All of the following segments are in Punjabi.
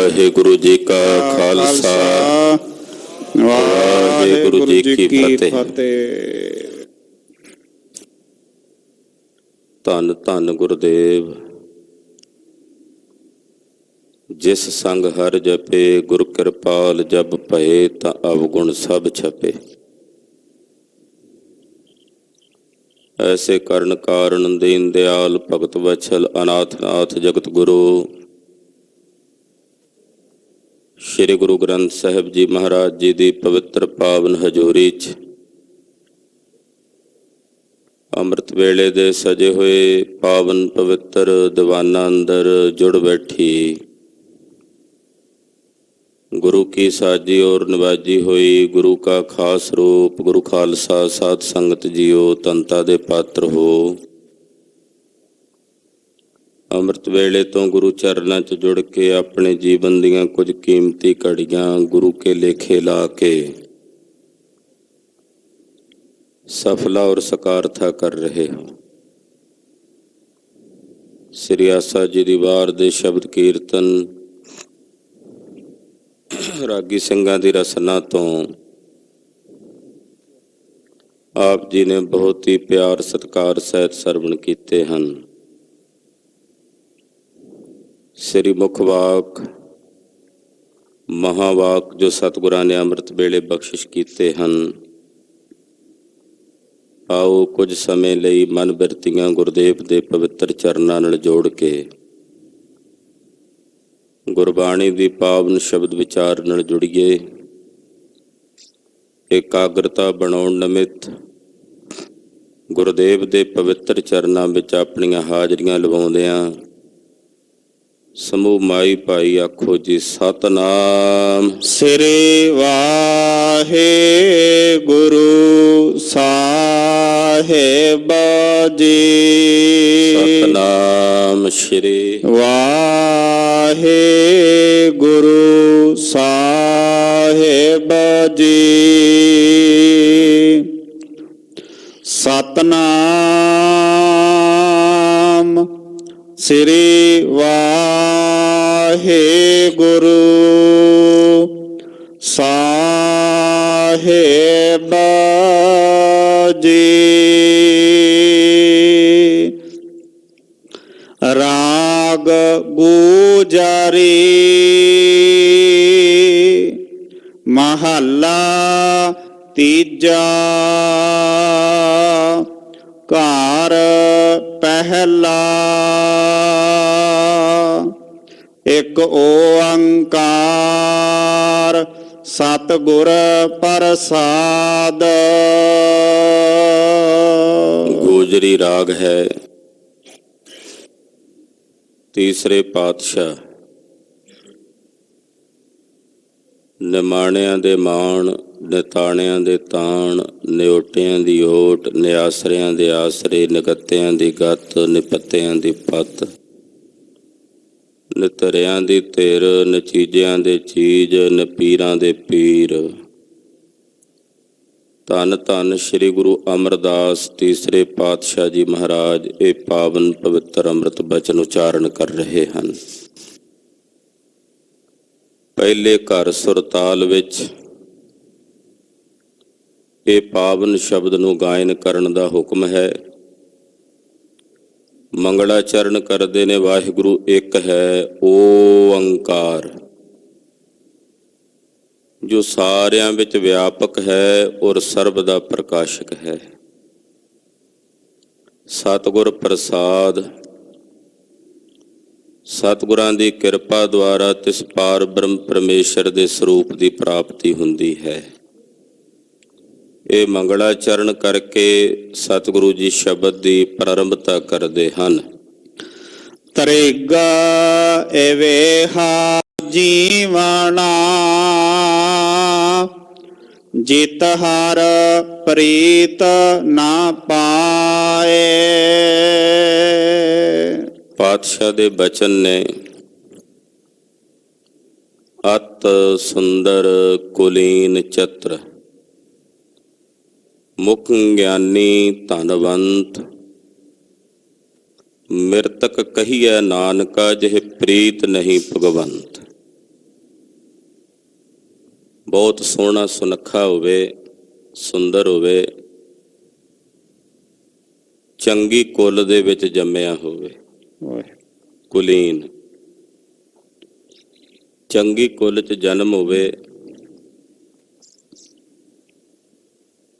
ਵਾਹਿਗੁਰੂ ਜੀ ਕਾ ਖਾਲਸਾ ਵਾਹਿਗੁਰੂ ਜੀ ਕੀ ਫਤਿਹ। ਧੰਨ ਧੰਨ ਗੁਰਦੇਵ ਜਿਸ ਸੰਗ ਹਰ ਜਪੇ, ਗੁਰ ਕਿਰਪਾਲ ਜਬ ਭਏ, ਤਾਂ ਅਵਗੁਣ ਸਭ ਛਪੇ। ਐਸੇ ਕਰਨ ਕਾਰਨ ਦੀਨ ਦਿਆਲ ਭਗਤ ਵਛਲ ਅਨਾਥ ਨਾਥ ਜਗਤ ਗੁਰੂ ਸ਼੍ਰੀ ਗੁਰੂ ਗ੍ਰੰਥ ਸਾਹਿਬ ਜੀ ਮਹਾਰਾਜ ਜੀ ਦੀ ਪਵਿੱਤਰ ਪਾਵਨ ਹਜ਼ੂਰੀ 'ਚ ਅੰਮ੍ਰਿਤ ਵੇਲੇ ਦੇ ਸਜੇ ਹੋਏ ਪਾਵਨ ਪਵਿੱਤਰ ਦੀਵਾਨਾਂ ਅੰਦਰ ਜੁੜ ਬੈਠੀ ਗੁਰੂ ਕੀ ਸਾਜੀ ਔਰ ਨਵਾਜੀ ਹੋਈ ਗੁਰੂ ਕਾ ਖਾਸ ਰੂਪ ਗੁਰੂ ਖਾਲਸਾ ਸਾਧ ਸੰਗਤ ਜੀਓ, ਤਨਤਾ ਦੇ ਪਾਤਰ ਹੋ। ਅੰਮ੍ਰਿਤ ਵੇਲੇ ਤੋਂ ਗੁਰੂ ਚਰਨਾਂ 'ਚ ਜੁੜ ਕੇ ਆਪਣੇ ਜੀਵਨ ਦੀਆਂ ਕੁਝ ਕੀਮਤੀ ਘੜੀਆਂ ਗੁਰੂ ਕੇ ਲੇਖੇ ਲਾ ਕੇ ਸਫਲਾ ਔਰ ਸਕਾਰਥਾ ਕਰ ਰਹੇ ਹੋ। ਸ੍ਰੀ ਆਸਾ ਜੀ ਦੀ ਵਾਰ ਦੇ ਸ਼ਬਦ ਕੀਰਤਨ ਰਾਗੀ ਸਿੰਘਾਂ ਦੀ ਰਸਨਾ ਤੋਂ ਆਪ ਜੀ ਨੇ ਬਹੁਤ ਹੀ ਪਿਆਰ ਸਤਿਕਾਰ ਸਹਿਤ ਸਰਵਣ ਕੀਤੇ ਹਨ। ਸ੍ਰੀ ਮੁਖ ਵਾਕ ਮਹਾਵਾਕ ਜੋ ਸਤਿਗੁਰਾਂ ਨੇ ਅੰਮ੍ਰਿਤ ਵੇਲੇ ਬਖਸ਼ਿਸ਼ ਕੀਤੇ ਹਨ, ਆਓ ਕੁਝ ਸਮੇਂ ਲਈ ਮਨ ਬਿਰਤੀਆਂ ਗੁਰਦੇਵ ਦੇ ਪਵਿੱਤਰ ਚਰਨਾਂ ਨਾਲ ਜੋੜ ਕੇ ਗੁਰਬਾਣੀ ਦੀ ਪਾਵਨ ਸ਼ਬਦ ਵਿਚਾਰ ਨਾਲ ਜੁੜੀਏ। ਇਕਾਗਰਤਾ ਬਣਾਉਣ ਨਿਮਿਤ ਗੁਰਦੇਵ ਦੇ ਪਵਿੱਤਰ ਚਰਨਾਂ ਵਿੱਚ ਆਪਣੀਆਂ ਹਾਜ਼ਰੀਆਂ ਲਵਾਉਂਦਿਆਂ ਸਮੂਹ ਮਾਈ ਭਾਈ ਆਖੋ ਜੀ ਸਤਿਨਾਮ ਸ੍ਰੀ ਵਾਹਿਗੁਰੂ ਸਾਹਿਬ ਜੀ। ਸਤਿਨਾਮ ਸ੍ਰੀ ਵਾਹਿਗੁਰੂ ਸਾਹਿਬ ਜੀ। ਸਤਿਨਾਮ ਸ੍ਰੀ ਵਾਹਿਗੁਰੂ ਸਾਹਿਬ ਜੀ। ਰਾਗ ਗੁਜਰੀ ਮਹੱਲਾ ਤੀਜਾ। ਘਰ ਪਹਿਲਾ ਇੱਕ ਓੰਕਾਰ ਸਤਿਗੁਰ ਪ੍ਰਸਾਦ। ਗੋਜਰੀ ਰਾਗ ਹੈ। ਤੀਸਰੇ ਪਾਤਸ਼ਾਹ ਨਿਮਾਣਿਆਂ ਦੇ ਮਾਣ, ਨਿਤਾਣਿਆਂ ਦੇ ਤਾਣ, ਨਿਓਟਿਆਂ ਦੀ ਓਟ, ਨਿਆਸਰਿਆਂ ਦੇ ਆਸਰੇ, ਨਿਗੱਤਿਆਂ ਦੀ ਗੱਤ, ਨਿਪੱਤਿਆਂ ਦੀ ਪੱਤ, ਨਿਤਰਿਆਂ ਦੀ ਧਿਰ, ਨਚੀਜਿਆਂ ਦੇ ਚੀਜ਼, ਨਪੀਰਾਂ ਦੇ ਪੀਰ। ਧੰਨ ਧੰਨ ਸ੍ਰੀ ਗੁਰੂ ਅਮਰਦਾਸ ਤੀਸਰੇ ਪਾਤਸ਼ਾਹ ਜੀ ਮਹਾਰਾਜ ਇਹ ਪਾਵਨ ਪਵਿੱਤਰ ਅੰਮ੍ਰਿਤ ਬਚਨ ਉਚਾਰਨ ਕਰ ਰਹੇ ਹਨ। ਪਹਿਲੇ ਘਰ ਸੁਰਤਾਲ ਵਿੱਚ ਇਹ ਪਾਵਨ ਸ਼ਬਦ ਨੂੰ ਗਾਇਨ ਕਰਨ ਦਾ ਹੁਕਮ ਹੈ। ਮੰਗਲਾਚਰਨ ਕਰਦੇ ਨੇ ਵਾਹਿਗੁਰੂ ਇੱਕ ਹੈ ਓੰਕਾਰ, ਜੋ ਸਾਰਿਆਂ ਵਿੱਚ ਵਿਆਪਕ ਹੈ ਔਰ ਸਰਬ ਦਾ ਪ੍ਰਕਾਸ਼ਕ ਹੈ। ਸਤਿਗੁਰ ਪ੍ਰਸਾਦ, ਸਤਿਗੁਰਾਂ ਦੀ ਕਿਰਪਾ ਦੁਆਰਾ ਤਿਸ ਪਾਰ ਬ੍ਰਹਮ ਪਰਮੇਸ਼ਰ ਦੇ ਸਰੂਪ ਦੀ ਪ੍ਰਾਪਤੀ ਹੁੰਦੀ ਹੈ। ਇਹ ਮੰਗਲਾਚਰਨ ਕਰਕੇ ਸਤਿਗੁਰੂ ਜੀ ਸ਼ਬਦ ਦੀ ਪ੍ਰਾਰੰਭਤਾ ਕਰਦੇ ਹਨ। ਤ੍ਰਿਗ ਏਵੇਹਾ ਜੀਵਣਾ ਜਿਤ ਹਰ ਪ੍ਰੀਤ ਨਾ ਪਾਏ। ਪਾਤਸ਼ਾਹ ਦੇ ਬਚਨ ਨੇ ਅਤ ਸੁੰਦਰ ਕੁਲੀਨ ਚਤਰ ਮੁਖ ਗਿਆਨੀ ਧਨਵੰਤ ਮਿਰਤਕ ਕਹੀਐ ਨਾਨਕਾ ਜਿਹ ਪ੍ਰੀਤ ਨਹੀਂ ਭਗਵੰਤ। ਬਹੁਤ ਸੋਹਣਾ ਸੁਨੱਖਾ ਹੋਵੇ, ਸੁੰਦਰ ਹੋਵੇ, ਚੰਗੀ ਕੁੱਲ ਦੇ ਵਿੱਚ ਜੰਮਿਆ ਹੋਵੇ। ਕੁਲੀਨ ਚੰਗੀ ਕੁੱਲ 'ਚ ਜਨਮ ਹੋਵੇ,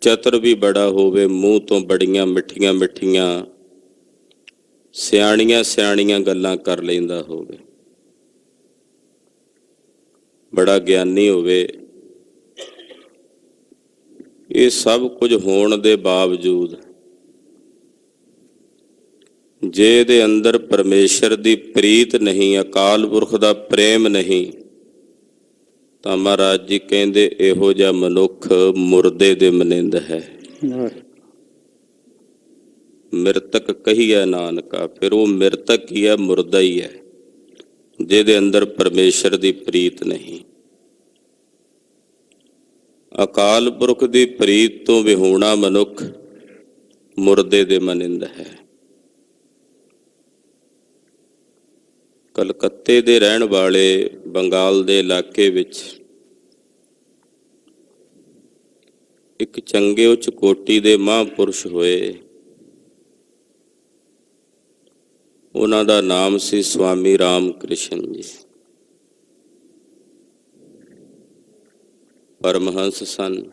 ਚਤਰ ਵੀ ਬੜਾ ਹੋਵੇ, ਮੂੰਹ ਤੋਂ ਬੜੀਆਂ ਮਿੱਠੀਆਂ ਮਿੱਠੀਆਂ ਸਿਆਣੀਆਂ ਸਿਆਣੀਆਂ ਗੱਲਾਂ ਕਰ ਲੈਂਦਾ ਹੋਵੇ, ਬੜਾ ਗਿਆਨੀ ਹੋਵੇ। ਇਹ ਸਭ ਕੁਝ ਹੋਣ ਦੇ ਬਾਵਜੂਦ ਜੇ ਇਹਦੇ ਅੰਦਰ ਪਰਮੇਸ਼ਰ ਦੀ ਪ੍ਰੀਤ ਨਹੀਂ, ਅਕਾਲ ਪੁਰਖ ਦਾ ਪ੍ਰੇਮ ਨਹੀਂ, ਤਾਂ ਮਹਾਰਾਜ ਜੀ ਕਹਿੰਦੇ ਇਹੋ ਜਿਹਾ ਮਨੁੱਖ ਮੁਰਦੇ ਦੇ ਮਨਿੰਦ ਹੈ। ਮਿਰਤਕ ਕਹੀਐ ਨਾਨਕਾ, ਫਿਰ ਉਹ ਮਿਰਤਕ ਹੀ ਹੈ, ਮੁਰਦਾ ਹੀ ਹੈ, ਜਿਹਦੇ ਅੰਦਰ ਪਰਮੇਸ਼ਰ ਦੀ ਪ੍ਰੀਤ ਨਹੀਂ। ਅਕਾਲ ਪੁਰਖ ਦੀ ਪ੍ਰੀਤ ਤੋਂ ਵਿਹੂਣਾ ਮਨੁੱਖ ਮੁਰਦੇ ਦੇ ਮਨਿੰਦ ਹੈ। ਕਲਕੱਤੇ ਦੇ ਰਹਿਣ ਵਾਲੇ ਬੰਗਾਲ ਦੇ ਇਲਾਕੇ ਵਿੱਚ ਇੱਕ ਚੰਗੇ ਉੱਚ ਕੋਟੀ ਦੇ ਮਹਾਂਪੁਰਸ਼ ਹੋਏ। ਉਹਨਾਂ ਦਾ ਨਾਮ ਸੀ ਸਵਾਮੀ ਰਾਮ ਕ੍ਰਿਸ਼ਨ ਜੀ। ਪਰਮਹੰਸ ਸਨ।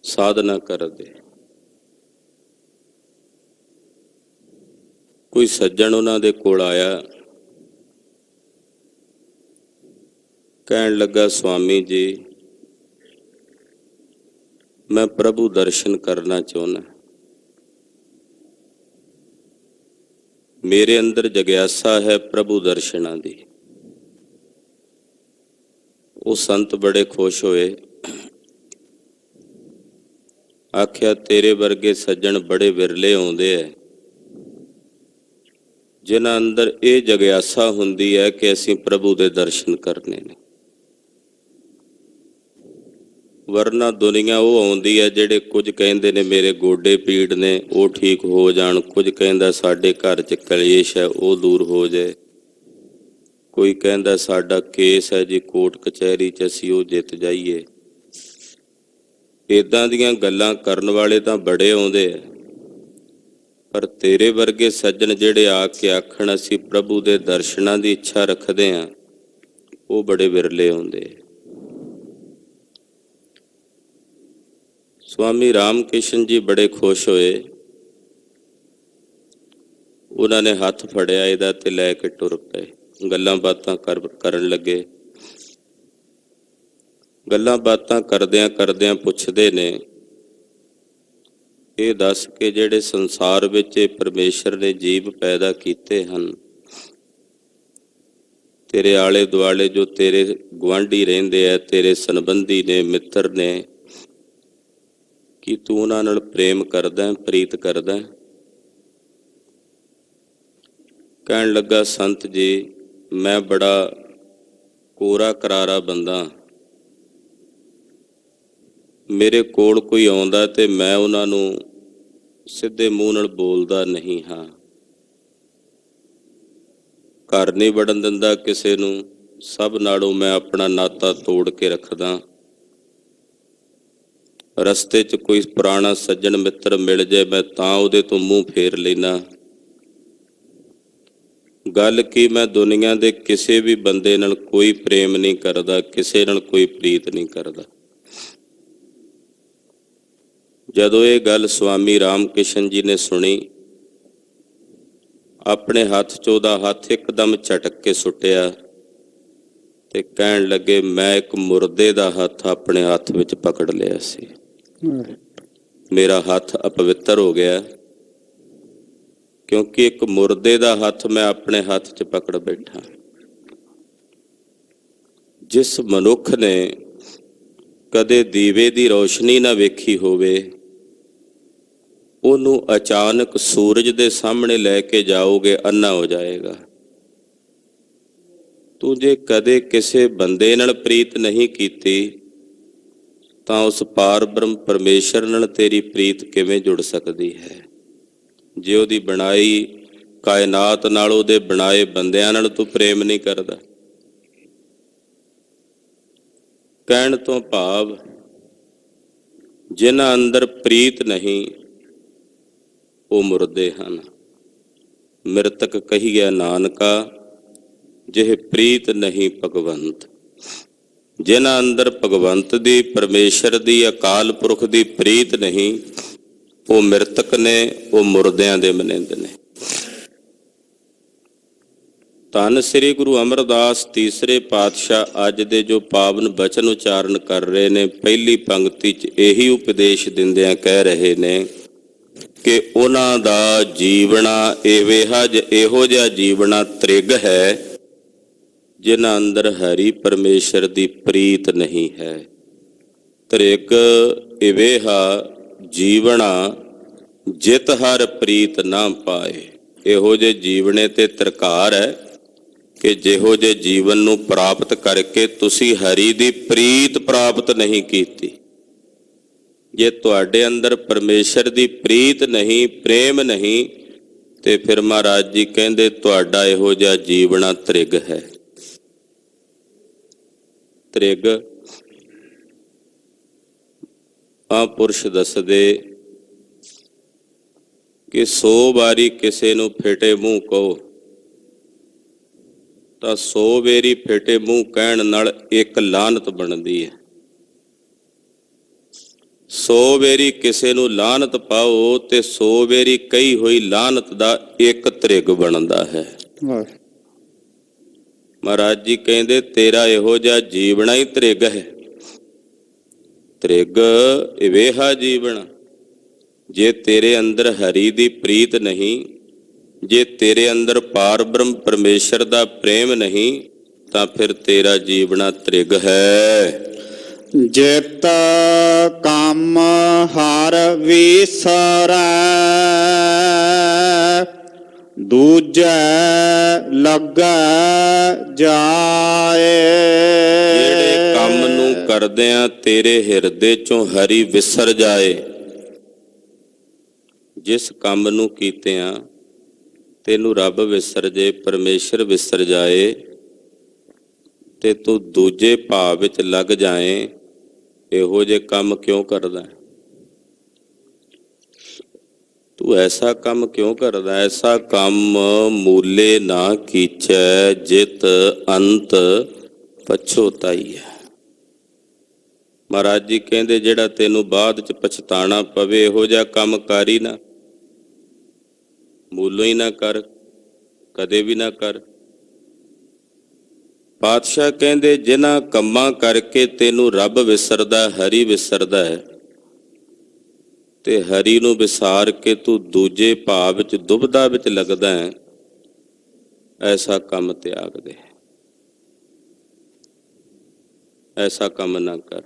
ਸਾਧਨਾ ਕਰਦੇ। ਕੋਈ ਸੱਜਣ ਉਹਨਾਂ ਦੇ ਕੋਲ ਆਇਆ, ਕਹਿਣ ਲੱਗਾ, ਸਵਾਮੀ ਜੀ, ਮੈਂ ਪ੍ਰਭੂ ਦਰਸ਼ਨ ਕਰਨਾ ਚਾਹੁੰਦਾ। ਮੇਰੇ ਅੰਦਰ ਜਗਿਆਸਾ ਹੈ ਪ੍ਰਭੂ ਦਰਸ਼ਨਾਂ ਦੀ। ਉਹ ਸੰਤ ਬੜੇ ਖੁਸ਼ ਹੋਏ, ਆਖਿਆ ਤੇਰੇ ਵਰਗੇ ਸੱਜਣ ਬੜੇ ਵਿਰਲੇ ਆਉਂਦੇ ਐ, ਜਿਨ੍ਹਾਂ ਅੰਦਰ ਇਹ ਜਗਿਆਸਾ ਹੁੰਦੀ ਹੈ ਕਿ ਅਸੀਂ ਪ੍ਰਭੂ ਦੇ ਦਰਸ਼ਨ ਕਰਨੇ ਨੇ। ਵਰਨਾ ਦੁਨੀਆ ਉਹ ਆਉਂਦੀ ਹੈ ਜਿਹੜੇ ਕੁਝ ਕਹਿੰਦੇ ਨੇ ਮੇਰੇ ਗੋਡੇ ਪੀੜ ਨੇ, ਉਹ ਠੀਕ ਹੋ ਜਾਣ, ਕੁਝ ਕਹਿੰਦਾ ਸਾਡੇ ਘਰ 'ਚ ਕਲੇਸ਼ ਹੈ, ਉਹ ਦੂਰ ਹੋ ਜਾਏ, ਕੋਈ ਕਹਿੰਦਾ ਸਾਡਾ ਕੇਸ ਹੈ ਜੀ ਕੋਰਟ ਕਚਹਿਰੀ 'ਚ, ਅਸੀਂ ਉਹ ਜਿੱਤ ਜਾਈਏ। ਇੱਦਾਂ ਦੀਆਂ ਗੱਲਾਂ ਕਰਨ ਵਾਲੇ ਤਾਂ ਬੜੇ ਆਉਂਦੇ ਆ, ਪਰ ਤੇਰੇ ਵਰਗੇ ਸੱਜਣ ਜਿਹੜੇ ਆ ਕੇ ਆਖਣ ਅਸੀਂ ਪ੍ਰਭੂ ਦੇ ਦਰਸ਼ਨਾਂ ਦੀ ਇੱਛਾ ਰੱਖਦੇ ਹਾਂ, ਉਹ ਬੜੇ ਵਿਰਲੇ ਆਉਂਦੇ। ਸਵਾਮੀ ਰਾਮ ਕ੍ਰਿਸ਼ਨ ਜੀ ਬੜੇ ਖੁਸ਼ ਹੋਏ। ਉਹਨਾਂ ਨੇ ਹੱਥ ਫੜਿਆ ਇਹਦਾ ਤੇ ਲੈ ਕੇ ਟੁਰ ਪਏ। ਗੱਲਾਂ ਬਾਤਾਂ ਕਰਨ ਲੱਗੇ। ਗੱਲਾਂ ਬਾਤਾਂ ਕਰਦਿਆਂ ਕਰਦਿਆਂ ਪੁੱਛਦੇ ਨੇ, ਇਹ ਦੱਸ ਕੇ ਜਿਹੜੇ ਸੰਸਾਰ ਵਿੱਚ ਪਰਮੇਸ਼ਰ ਨੇ ਜੀਵ ਪੈਦਾ ਕੀਤੇ ਹਨ, ਤੇਰੇ ਆਲੇ ਦੁਆਲੇ ਜੋ ਤੇਰੇ ਗੁਆਂਢੀ ਰਹਿੰਦੇ ਆ, ਤੇਰੇ ਸੰਬੰਧੀ ਨੇ, ਮਿੱਤਰ ਨੇ, ਕੀ ਤੂੰ ਉਹਨਾਂ ਨਾਲ ਪ੍ਰੇਮ ਕਰਦਾ, ਪ੍ਰੀਤ ਕਰਦਾ? ਕਹਿਣ ਲੱਗਾ, ਸੰਤ ਜੀ, ਮੈਂ ਬੜਾ ਕੋਰਾ ਕਰਾਰਾ ਬੰਦਾ। ਮੇਰੇ ਕੋਲ ਕੋਈ ਆਉਂਦਾ ਤੇ ਮੈਂ ਉਹਨਾਂ ਨੂੰ ਸਿੱਧੇ ਮੂੰਹ ਨਾਲ ਬੋਲਦਾ ਨਹੀਂ ਹਾਂ। ਘਰ ਨਹੀਂ ਵੜਨ ਦਿੰਦਾ ਕਿਸੇ ਨੂੰ, ਸਭ ਨਾਲੋਂ ਮੈਂ ਆਪਣਾ ਨਾਤਾ ਤੋੜ ਕੇ ਰੱਖਦਾ। ਰਸਤੇ 'ਚ ਕੋਈ ਪੁਰਾਣਾ ਸੱਜਣ ਮਿੱਤਰ ਮਿਲ ਜਾਏ, ਮੈਂ ਤਾਂ ਉਹਦੇ ਤੋਂ ਮੂੰਹ ਫੇਰ ਲੈਣਾ। ਗੱਲ ਕੀ, ਮੈਂ ਦੁਨੀਆ ਦੇ ਕਿਸੇ ਵੀ ਬੰਦੇ ਨਾਲ ਕੋਈ ਪ੍ਰੇਮ ਨਹੀਂ ਕਰਦਾ, ਕਿਸੇ ਨਾਲ ਕੋਈ ਪ੍ਰੀਤ ਨਹੀਂ ਕਰਦਾ। ਜਦੋਂ ਇਹ ਗੱਲ ਸਵਾਮੀ ਰਾਮ ਕ੍ਰਿਸ਼ਨ ਜੀ ਨੇ ਸੁਣੀ, ਆਪਣੇ ਹੱਥ 'ਚ ਉਹਦਾ ਹੱਥ ਇੱਕਦਮ ਝਟਕ ਕੇ ਸੁੱਟਿਆ ਤੇ ਕਹਿਣ ਲੱਗੇ, ਮੈਂ ਇੱਕ ਮੁਰਦੇ ਦਾ ਹੱਥ ਆਪਣੇ ਹੱਥ ਵਿੱਚ ਪਕੜ ਲਿਆ ਸੀ। ਮੇਰਾ ਹੱਥ ਅਪਵਿੱਤਰ ਹੋ ਗਿਆ, ਕਿਉਂਕਿ ਇੱਕ ਮੁਰਦੇ ਦਾ ਹੱਥ ਮੈਂ ਆਪਣੇ ਹੱਥ 'ਚ ਪਕੜ ਬੈਠਾ। ਜਿਸ ਮਨੁੱਖ ਨੇ ਕਦੇ ਦੀਵੇ ਦੀ ਰੌਸ਼ਨੀ ਨਾ ਵੇਖੀ ਹੋਵੇ, ਉਹਨੂੰ ਅਚਾਨਕ ਸੂਰਜ ਦੇ ਸਾਹਮਣੇ ਲੈ ਕੇ ਜਾਓਗੇ, ਅੰਨਾ ਹੋ ਜਾਏਗਾ। ਤੂੰ ਜੇ ਕਦੇ ਕਿਸੇ ਬੰਦੇ ਨਾਲ ਪ੍ਰੀਤ ਨਹੀਂ ਕੀਤੀ, ਤਾਂ ਉਸ ਪਾਰ ਬ੍ਰਹਮ ਪਰਮੇਸ਼ਰ ਨਾਲ ਤੇਰੀ ਪ੍ਰੀਤ ਕਿਵੇਂ ਜੁੜ ਸਕਦੀ ਹੈ? ਜੇ ਉਹਦੀ ਬਣਾਈ ਕਾਇਨਾਤ ਨਾਲ, ਉਹਦੇ ਬਣਾਏ ਬੰਦਿਆਂ ਨਾਲ ਤੂੰ ਪ੍ਰੇਮ ਨਹੀਂ ਕਰਦਾ। ਕਹਿਣ ਤੋਂ ਭਾਵ ਜਿਨ੍ਹਾਂ ਅੰਦਰ ਪ੍ਰੀਤ ਨਹੀਂ ਉਹ ਮੁਰਦੇ ਹਨ। ਮ੍ਰਿਤਕ ਕਹੀਐ ਨਾਨਕਾ, ਜਿਹ ਪ੍ਰੀਤ ਨਹੀਂ ਭਗਵੰਤ। ਜਿਨ੍ਹਾਂ ਅੰਦਰ ਭਗਵੰਤ ਦੀ, ਪਰਮੇਸ਼ਰ ਦੀ, ਅਕਾਲ ਪੁਰਖ ਦੀ ਪ੍ਰੀਤ ਨਹੀਂ, ਉਹ ਮ੍ਰਿਤਕ ਨੇ, ਉਹ ਮੁਰਦਿਆਂ ਦੇ ਮਨਿੰਦ ਨੇ। ਧੰਨ ਸ੍ਰੀ ਗੁਰੂ ਅਮਰਦਾਸ ਤੀਸਰੇ ਪਾਤਸ਼ਾਹ ਅੱਜ ਦੇ ਜੋ ਪਾਵਨ ਬਚਨ ਉਚਾਰਨ ਕਰ ਰਹੇ ਨੇ, ਪਹਿਲੀ ਪੰਕਤੀ 'ਚ ਇਹੀ ਉਪਦੇਸ਼ ਦਿੰਦਿਆਂ ਕਹਿ ਰਹੇ ਨੇ ਕਿ ਉਹਨਾਂ ਦਾ ਜੀਵਣਾ ਇਹੋ ਜਿਹਾ ਜੀਵਣਾ ਤ੍ਰਿਗ ਹੈ ਜਿਨ੍ਹਾਂ ਅੰਦਰ ਹਰੀ ਪਰਮੇਸ਼ਰ ਦੀ ਪ੍ਰੀਤ ਨਹੀਂ ਹੈ। ਤ੍ਰਿਗ ਇਵੇਹਾ ਜੀਵਣਾ ਜਿਤ ਹਰ ਪ੍ਰੀਤ ਨਾ ਪਾਏ। ਇਹੋ ਜਿਹੇ ਜੀਵਨੇ ਤੇ ਤਰਕਾਰ ਹੈ ਕਿ ਜਿਹੋ ਜਿਹੇ ਜੀਵਨ ਨੂੰ ਪ੍ਰਾਪਤ ਕਰਕੇ ਤੁਸੀਂ ਹਰੀ ਦੀ ਪ੍ਰੀਤ ਪ੍ਰਾਪਤ ਨਹੀਂ ਕੀਤੀ। ਜੇ ਤੁਹਾਡੇ ਅੰਦਰ ਪਰਮੇਸ਼ਰ ਦੀ ਪ੍ਰੀਤ ਨਹੀਂ, ਪ੍ਰੇਮ ਨਹੀਂ, ਤੇ ਫਿਰ ਮਹਾਰਾਜ ਜੀ ਕਹਿੰਦੇ ਤੁਹਾਡਾ ਇਹੋ ਜਿਹਾ ਜੀਵਣਾ ਤ੍ਰਿਗ ਹੈ। ਤ੍ਰਿਗ ਮਹਾਂਪੁਰਸ਼ ਦੱਸਦੇ ਕਿ 100 ਵਾਰੀ ਕਿਸੇ ਨੂੰ ਫੇਟੇ ਮੂੰਹ ਕਹੋ ਤਾਂ 100 ਵੇਰੀ ਫੇਟੇ ਮੂੰਹ ਕਹਿਣ ਨਾਲ ਇੱਕ ਲਾਹਨਤ ਬਣਦੀ ਹੈ। 100 ਵੇਰੀ ਕਿਸੇ ਨੂੰ ਲਾਹਨਤ ਪਾਓ ਤੇ 100 ਵੇਰੀ ਕਹੀ ਹੋਈ ਲਾਹਨਤ ਦਾ ਇੱਕ ਤ੍ਰਿਗ ਬਣਦਾ ਹੈ। ਮਹਾਰਾਜ ਜੀ ਕਹਿੰਦੇ ਤੇਰਾ ਇਹੋ ਜਿਹਾ ਜੀਵਣਾ ਹੀ ਤ੍ਰਿਗ ਹੈ। ਤ੍ਰਿਗ ਇਵੇਹਾ ਜੀਵਨ, ਜੇ ਤੇਰੇ ਅੰਦਰ ਹਰੀ ਦੀ ਪ੍ਰੀਤ ਨਹੀਂ, ਜੇ ਤੇਰੇ ਅੰਦਰ ਪਾਰ ਬ੍ਰਹਮ ਪਰਮੇਸ਼ਰ ਦਾ ਪ੍ਰੇਮ ਨਹੀਂ, ਤਾਂ ਫਿਰ ਤੇਰਾ ਜੀਵਣਾ ਤ੍ਰਿਗ ਹੈ। ਜਿਤ ਕੰਮ ਹਰ ਵਿਸਰੈ, ਦੂਜੈ ਲੱਗੈ ਜਾਏ। ਜਿਹੜੇ ਕੰਮ ਨੂੰ ਕਰਦਿਆਂ ਤੇਰੇ ਹਿਰਦੇ ਚੋਂ ਹਰੀ ਵਿਸਰ ਜਾਏ, ਜਿਸ ਕੰਮ ਨੂੰ ਕੀਤਿਆਂ ਤੈਨੂੰ ਰੱਬ ਵਿਸਰ ਜੇ, ਪਰਮੇਸ਼ਰ ਵਿਸਰ ਜਾਏ, ਤੇ ਤੂੰ ਦੂਜੇ ਭਾਵ ਵਿੱਚ ਲੱਗ ਜਾਏ, ਇਹੋ ਜਿਹੇ ਕੰਮ ਕਿਉਂ ਕਰਦਾ? ਤੂੰ ਐਸਾ ਕੰਮ ਕਿਉਂ ਕਰਦਾ? ਐਸਾ ਕੰਮ ਮੂਲੇ ਨਾ ਕੀਚੈ, ਜਿਤ ਅੰਤ ਪਛੋਤਾਈ ਹੈ। ਮਹਾਰਾਜ ਜੀ ਕਹਿੰਦੇ ਜਿਹੜਾ ਤੈਨੂੰ ਬਾਅਦ ਚ ਪਛਤਾਣਾ ਪਵੇ, ਇਹੋ ਜਿਹਾ ਕੰਮ ਕਰ ਹੀ ਨਾ, ਮੂਲੋਂ ਹੀ ਨਾ ਕਰ, ਕਦੇ ਵੀ ਨਾ ਕਰ। ਪਾਤਸ਼ਾਹ ਕਹਿੰਦੇ ਜਿਨ੍ਹਾਂ ਕੰਮਾਂ ਕਰਕੇ ਤੈਨੂੰ ਰੱਬ ਵਿਸਰਦਾ, ਹਰੀ ਵਿਸਰਦਾ ਹੈ, ਤੇ ਹਰੀ ਨੂੰ ਵਿਸਾਰ ਕੇ ਤੂੰ ਦੂਜੇ ਭਾਵ ਵਿੱਚ ਦੁਬਦਾ ਵਿੱਚ ਲੱਗਦਾ ਹੈ, ਐਸਾ ਕੰਮ ਤਿਆਗ ਦੇ, ਐਸਾ ਕੰਮ ਨਾ ਕਰ।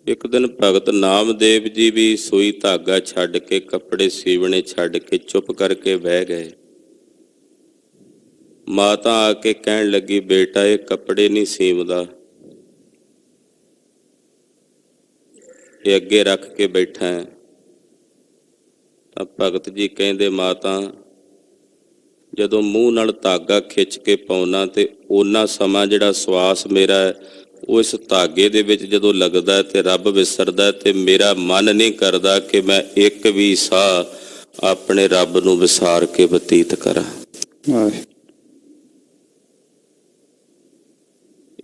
ਇੱਕ ਦਿਨ ਭਗਤ ਨਾਮਦੇਵ ਜੀ ਵੀ ਸੂਈ ਧਾਗਾ ਛੱਡ ਕੇ, ਕੱਪੜੇ ਸੀਵਣੇ ਛੱਡ ਕੇ ਚੁੱਪ ਕਰਕੇ ਬਹਿ ਗਏ। ਮਾਤਾ ਆ ਕੇ ਕਹਿਣ ਲੱਗੀ, ਬੇਟਾ ਇਹ ਕੱਪੜੇ ਨਹੀਂ ਸੀਵਦਾ, ਇਹ ਅੱਗੇ ਰੱਖ ਕੇ ਬੈਠਾ ਹੈ। ਤਾਂ ਭਗਤ ਜੀ ਕਹਿੰਦੇ, ਮਾਤਾ ਜਦੋਂ ਮੂੰਹ ਨਾਲ ਧਾਗਾ ਖਿੱਚ ਕੇ ਪਾਉਣਾ ਤੇ ਉਹਨਾਂ ਸਮਾਂ ਜਿਹੜਾ ਸਵਾਸ ਮੇਰਾ ਹੈ ਉਹ ਇਸ ਧਾਗੇ ਦੇ ਵਿੱਚ ਜਦੋਂ ਲੱਗਦਾ ਤੇ ਰੱਬ ਵਿਸਰਦਾ, ਤੇ ਮੇਰਾ ਮਨ ਨਹੀਂ ਕਰਦਾ ਕਿ ਮੈਂ ਇੱਕ ਵੀ ਸਾਹ ਆਪਣੇ ਰੱਬ ਨੂੰ ਵਿਸਾਰ ਕੇ ਬਤੀਤ ਕਰਾਂ।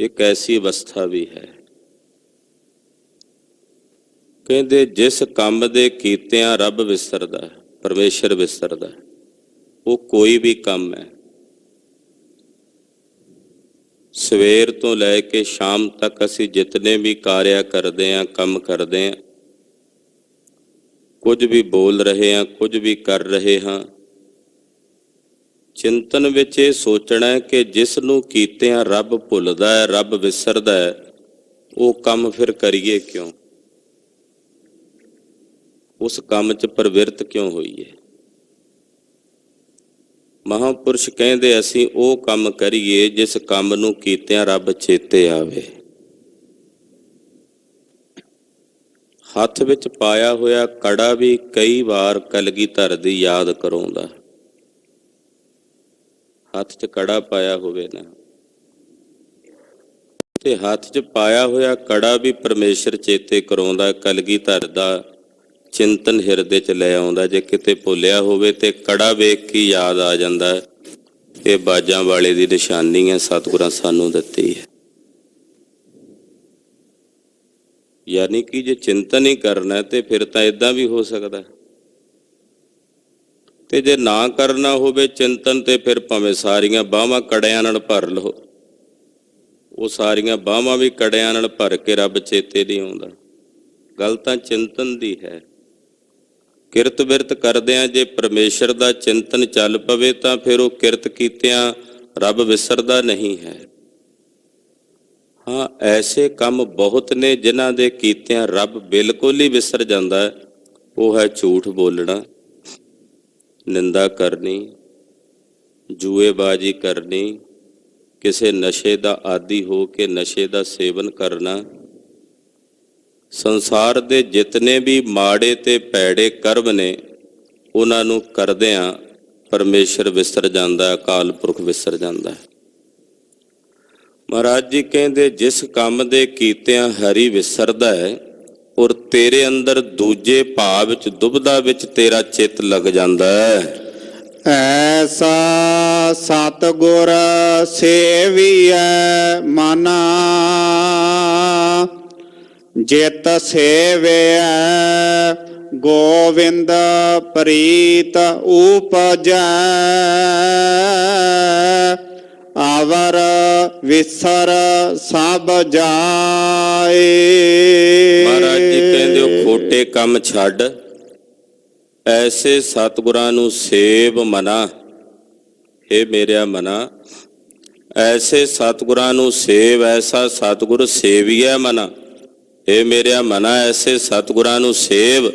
ਇੱਕ ਐਸੀ ਅਵਸਥਾ ਵੀ ਹੈ। ਕਹਿੰਦੇ ਜਿਸ ਕੰਮ ਦੇ ਕੀਤਿਆਂ ਰੱਬ ਵਿਸਰਦਾ, ਪਰਮੇਸ਼ਰ ਵਿਸਰਦਾ, ਉਹ ਕੋਈ ਵੀ ਕੰਮ ਹੈ। ਸਵੇਰ ਤੋਂ ਲੈ ਕੇ ਸ਼ਾਮ ਤੱਕ ਅਸੀਂ ਜਿਤਨੇ ਵੀ ਕਾਰਿਆ ਕਰਦੇ ਹਾਂ, ਕੰਮ ਕਰਦੇ ਹਾਂ, ਕੁਝ ਵੀ ਬੋਲ ਰਹੇ ਹਾਂ, ਕੁਝ ਵੀ ਕਰ ਰਹੇ ਹਾਂ, ਚਿੰਤਨ ਵਿੱਚ ਇਹ ਸੋਚਣਾ ਹੈ ਕਿ ਜਿਸ ਨੂੰ ਕੀਤਿਆਂ ਰੱਬ ਭੁੱਲਦਾ ਹੈ, ਰੱਬ ਵਿਸਰਦਾ ਹੈ, ਉਹ ਕੰਮ ਫਿਰ ਕਰੀਏ ਕਿਉਂ? ਉਸ ਕੰਮ 'ਚ ਪ੍ਰਵਿਰਤ ਕਿਉਂ ਹੋਈਏ? ਮਹਾਂਪੁਰਸ਼ ਕਹਿੰਦੇ ਅਸੀਂ ਉਹ ਕੰਮ ਕਰੀਏ ਜਿਸ ਕੰਮ ਨੂੰ ਕੀਤਿਆਂ ਰੱਬ ਚੇਤੇ ਆਵੇ। ਹੱਥ ਵਿੱਚ ਪਾਇਆ ਹੋਇਆ ਕੜਾ ਵੀ ਕਈ ਵਾਰ ਕਲਗੀਧਰ ਦੀ ਯਾਦ ਕਰਾਉਂਦਾ। ਹੱਥ 'ਚ ਕੜਾ ਪਾਇਆ ਹੋਵੇ ਨਾ, ਤੇ ਹੱਥ 'ਚ ਪਾਇਆ ਹੋਇਆ ਕੜਾ ਵੀ ਪਰਮੇਸ਼ਰ ਚੇਤੇ ਕਰਾਉਂਦਾ, ਕਲਗੀਧਰ ਦਾ ਚਿੰਤਨ ਹਿਰਦੇ 'ਚ ਲੈ ਆਉਂਦਾ। ਜੇ ਕਿਤੇ ਭੁੱਲਿਆ ਹੋਵੇ ਤੇ ਕੜਾ ਵੇਖ ਕੇ ਯਾਦ ਆ ਜਾਂਦਾ। ਇਹ ਬਾਜਾਂ ਵਾਲੇ ਦੀ ਨਿਸ਼ਾਨੀ ਹੈ, ਸਤਿਗੁਰਾਂ ਸਾਨੂੰ ਦਿੱਤੀ ਹੈ। ਯਾਨੀ ਕਿ ਜੇ ਚਿੰਤਨ ਹੀ ਕਰਨਾ ਤੇ ਫਿਰ ਤਾਂ ਇਦਾਂ ਵੀ ਹੋ ਸਕਦਾ, ਤੇ ਜੇ ਨਾ ਕਰਨਾ ਹੋਵੇ ਚਿੰਤਨ ਤੇ ਫਿਰ ਭਾਵੇਂ ਸਾਰੀਆਂ ਬਾਹਾਂ ਕੜਿਆਂ ਨਾਲ ਭਰ ਲਓ, ਉਹ ਸਾਰੀਆਂ ਬਾਹਾਂ ਵੀ ਕੜਿਆਂ ਨਾਲ ਭਰ ਕੇ ਰੱਬ ਚੇਤੇ ਨਹੀਂ ਆਉਂਦਾ। ਗੱਲ ਤਾਂ ਚਿੰਤਨ ਦੀ ਹੈ। ਕਿਰਤ ਬਿਰਤ ਕਰਦਿਆਂ ਜੇ ਪਰਮੇਸ਼ਰ ਦਾ ਚਿੰਤਨ ਚੱਲ ਪਵੇ ਤਾਂ ਫਿਰ ਉਹ ਕਿਰਤ ਕੀਤਿਆਂ ਰੱਬ ਵਿਸਰਦਾ ਨਹੀਂ ਹੈ। ਹਾਂ, ਐਸੇ ਕੰਮ ਬਹੁਤ ਨੇ ਜਿਨ੍ਹਾਂ ਦੇ ਕੀਤਿਆਂ ਰੱਬ ਬਿਲਕੁਲ ਹੀ ਵਿਸਰ ਜਾਂਦਾ ਹੈ। ਉਹ ਹੈ ਝੂਠ ਬੋਲਣਾ, ਨਿੰਦਾ ਕਰਨੀ, ਜੂਏਬਾਜ਼ੀ ਕਰਨੀ, ਕਿਸੇ ਨਸ਼ੇ ਦਾ ਆਦੀ ਹੋ ਕੇ ਨਸ਼ੇ ਦਾ ਸੇਵਨ ਕਰਨਾ। ਸੰਸਾਰ ਦੇ ਜਿਤਨੇ ਵੀ ਮਾੜੇ ਤੇ ਭੈੜੇ ਕਰਮ ਨੇ ਉਹਨਾਂ ਨੂੰ ਕਰਦਿਆਂ ਪਰਮੇਸ਼ਰ ਵਿਸਰ ਜਾਂਦਾ, ਅਕਾਲ ਪੁਰਖ ਵਿਸਰ ਜਾਂਦਾ। ਮਹਾਰਾਜ ਜੀ ਕਹਿੰਦੇ ਜਿਸ ਕੰਮ ਦੇ ਕੀਤਿਆਂ ਹਰੀ ਵਿਸਰਦਾ ਹੈ ਔਰ ਤੇਰੇ ਅੰਦਰ ਦੂਜੇ ਭਾਵ ਵਿੱਚ ਦੁਬਦਾ ਵਿੱਚ ਤੇਰਾ ਚਿੱਤ ਲੱਗ ਜਾਂਦਾ ਹੈ। ਐਸਾ ਸਤਿਗੁਰ ਸੇਵੀਐ ਮਨਾ, ਜਿਤ ਸੇਵਿਐ ਗੋਵਿੰਦ ਪ੍ਰੀਤ ਉਪਜੈ, ਆਵਰ ਵਿਸਰ ਸਭ ਜਾਏ। ਮਹਾਰਾਜ ਜੀ ਕਹਿੰਦੇ ਉਹ ਖੋਟੇ ਕੰਮ ਛੱਡ, ਐਸੇ ਸਤਿਗੁਰਾਂ ਨੂੰ ਸੇਵ ਮਨਾ। ਹੇ ਮੇਰਿਆ ਮਨਾ, ਐਸੇ ਸਤਿਗੁਰਾਂ ਨੂੰ ਸੇਵ, ਐਸਾ ਸਤਿਗੁਰ ਸੇਵੀਐ ਮਨਾ। ਹੇ ਮੇਰਿਆ ਮਨਾ, ਐਸੇ ਸਤਿਗੁਰਾਂ ਨੂੰ ਸੇਵ,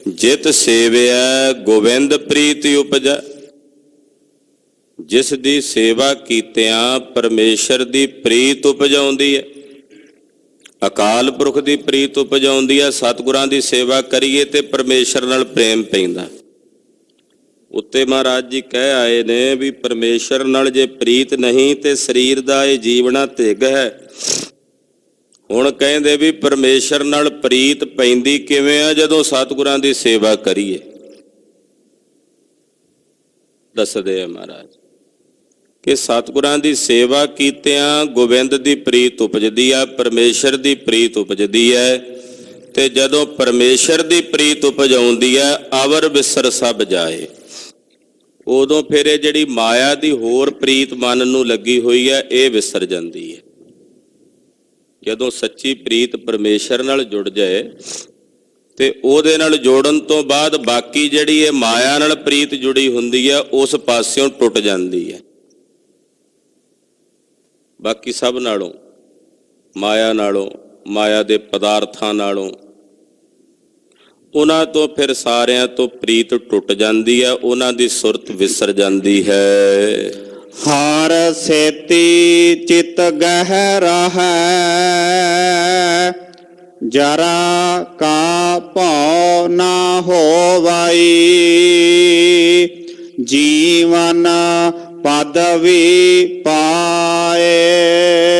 ਜਿਤ ਸੇਵਿਐ ਗੋਬਿੰਦ ਪ੍ਰੀਤਿ ਉਪਜੈ। ਜਿਸ ਦੀ ਸੇਵਾ ਕੀਤਿਆਂ ਪਰਮੇਸ਼ਰ ਦੀ ਪ੍ਰੀਤ ਉਪਜਾਉਂਦੀ ਹੈ, ਅਕਾਲ ਪੁਰਖ ਦੀ ਪ੍ਰੀਤ ਉਪਜਾਉਂਦੀ ਹੈ। ਸਤਿਗੁਰਾਂ ਦੀ ਸੇਵਾ ਕਰੀਏ ਤੇ ਪਰਮੇਸ਼ਰ ਨਾਲ ਪ੍ਰੇਮ ਪੈਂਦਾ। ਉੱਤੇ ਮਹਾਰਾਜ ਜੀ ਕਹਿ ਆਏ ਨੇ ਵੀ ਪਰਮੇਸ਼ਰ ਨਾਲ ਜੇ ਪ੍ਰੀਤ ਨਹੀਂ ਤੇ ਸਰੀਰ ਦਾ ਇਹ ਜੀਵਣਾ ਧਿੱਗ ਹੈ। ਹੁਣ ਕਹਿੰਦੇ ਵੀ ਪਰਮੇਸ਼ਰ ਨਾਲ ਪ੍ਰੀਤ ਪੈਂਦੀ ਕਿਵੇਂ ਆ? ਜਦੋਂ ਸਤਿਗੁਰਾਂ ਦੀ ਸੇਵਾ ਕਰੀਏ। ਦੱਸਦੇ ਆ ਮਹਾਰਾਜ ਕਿ ਸਤਿਗੁਰਾਂ ਦੀ ਸੇਵਾ ਕੀਤਿਆਂ ਗੋਬਿੰਦ ਦੀ ਪ੍ਰੀਤ ਉਪਜਦੀ ਆ, ਪਰਮੇਸ਼ਰ ਦੀ ਪ੍ਰੀਤ ਉਪਜਦੀ ਹੈ। ਤੇ ਜਦੋਂ ਪਰਮੇਸ਼ਰ ਦੀ ਪ੍ਰੀਤ ਉਪਜਾਉਂਦੀ ਹੈ, ਅਵਰ ਵਿਸਰ ਸਭ ਜਾਏ। ਉਦੋਂ ਫਿਰ ਇਹ ਜਿਹੜੀ ਮਾਇਆ ਦੀ ਹੋਰ ਪ੍ਰੀਤ ਮਨ ਨੂੰ ਲੱਗੀ ਹੋਈ ਹੈ, ਇਹ ਵਿਸਰ ਜਾਂਦੀ ਹੈ। ਜਦੋਂ ਸੱਚੀ ਪ੍ਰੀਤ ਪਰਮੇਸ਼ਰ ਨਾਲ ਜੁੜ ਜਾਏ ਤੇ ਉਹਦੇ ਨਾਲ ਜੋੜਨ ਤੋਂ ਬਾਅਦ ਬਾਕੀ ਜਿਹੜੀ ਇਹ ਮਾਇਆ ਨਾਲ ਪ੍ਰੀਤ ਜੁੜੀ ਹੁੰਦੀ ਹੈ, ਉਸ ਪਾਸਿਓਂ ਟੁੱਟ ਜਾਂਦੀ ਹੈ। ਬਾਕੀ ਸਭ ਨਾਲੋਂ, ਮਾਇਆ ਨਾਲੋਂ, ਮਾਇਆ ਦੇ ਪਦਾਰਥਾਂ ਨਾਲੋਂ, ਉਹਨਾਂ ਤੋਂ ਫਿਰ ਸਾਰਿਆਂ ਤੋਂ ਪ੍ਰੀਤ ਟੁੱਟ ਜਾਂਦੀ ਹੈ, ਉਹਨਾਂ ਦੀ ਸੁਰਤ ਵਿਸਰ ਜਾਂਦੀ ਹੈ। ਹਰ ਸੇਤੀ ਚਿਤ ਗਹਿਰਾ ਹੈ, ਜਰਾ ਕਾ ਭਉ ਨਾ ਹੋਵਾਈ, ਜੀਵਨ ਪਦਵੀ ਪਾਏ।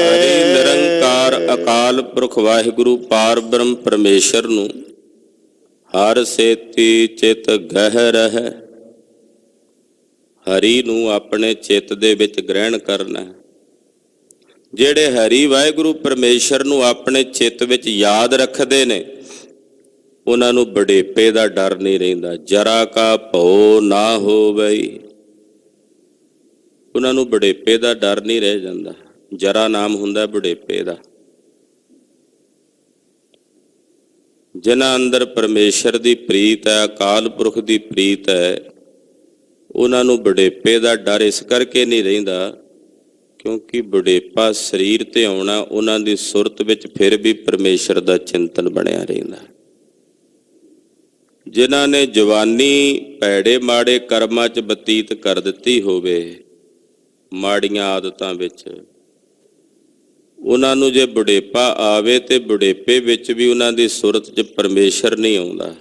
ਹਰੀ ਨਿਰੰਕਾਰ ਅਕਾਲ ਪੁਰਖ ਵਾਹਿਗੁਰੂ ਪਾਰ ਬ੍ਰਹਮ ਪਰਮੇਸ਼ਰ ਨੂੰ ਹਰ ਸੇਤੀ ਚਿਤ ਗਹਿਰ ਹੈ। ਹਰੀ ਨੂੰ ਆਪਣੇ ਚਿੱਤ ਦੇ ਵਿੱਚ ਗ੍ਰਹਿਣ ਕਰਨਾ ਹੈ। ਜਿਹੜੇ ਹਰੀ ਵਾਹਿਗੁਰੂ ਪਰਮੇਸ਼ਰ ਨੂੰ ਆਪਣੇ ਚਿੱਤ ਵਿੱਚ ਯਾਦ ਰੱਖਦੇ ਨੇ, ਉਹਨਾਂ ਨੂੰ ਬੁਢੇਪੇ ਦਾ ਡਰ ਨਹੀਂ ਰਹਿੰਦਾ। ਜਰਾ ਕਾ ਭਉ ਨਾ ਹੋਵਈ, ਉਹਨਾਂ ਨੂੰ ਬੁਢੇਪੇ ਦਾ ਡਰ ਨਹੀਂ ਰਹਿ ਜਾਂਦਾ। ਜਰਾ ਨਾਮ ਹੁੰਦਾ ਬੁਢੇਪੇ ਦਾ। ਜਿਨ੍ਹਾਂ ਅੰਦਰ ਪਰਮੇਸ਼ਰ ਦੀ ਪ੍ਰੀਤ ਹੈ, ਅਕਾਲ ਪੁਰਖ ਦੀ ਪ੍ਰੀਤ ਹੈ, ਉਹਨਾਂ ਨੂੰ ਬੁਢੇਪੇ ਦਾ ਡਰ ਇਸ ਕਰਕੇ ਨਹੀਂ ਰਹਿੰਦਾ ਕਿਉਂਕਿ ਬੁਢੇਪਾ ਸਰੀਰ ਤੇ ਆਉਣਾ, ਉਹਨਾਂ ਦੀ ਸੁਰਤ ਵਿੱਚ ਫਿਰ ਵੀ ਪਰਮੇਸ਼ਰ ਦਾ ਚਿੰਤਨ ਬਣਿਆ ਰਹਿੰਦਾ। ਜਿਨ੍ਹਾਂ ਨੇ ਜਵਾਨੀ ਭੈੜੇ ਮਾੜੇ ਕਰਮਾਂ 'ਚ ਬਤੀਤ ਕਰ ਦਿੱਤੀ ਹੋਵੇ, ਮਾੜੀਆਂ ਆਦਤਾਂ ਵਿੱਚ, ਉਹਨਾਂ ਨੂੰ ਜੇ ਬੁਢੇਪਾ ਆਵੇ ਤੇ ਬੁਢੇਪੇ ਵਿੱਚ ਵੀ ਉਹਨਾਂ ਦੀ ਸੁਰਤ 'ਚ ਪਰਮੇਸ਼ਰ ਨਹੀਂ ਆਉਂਦਾ।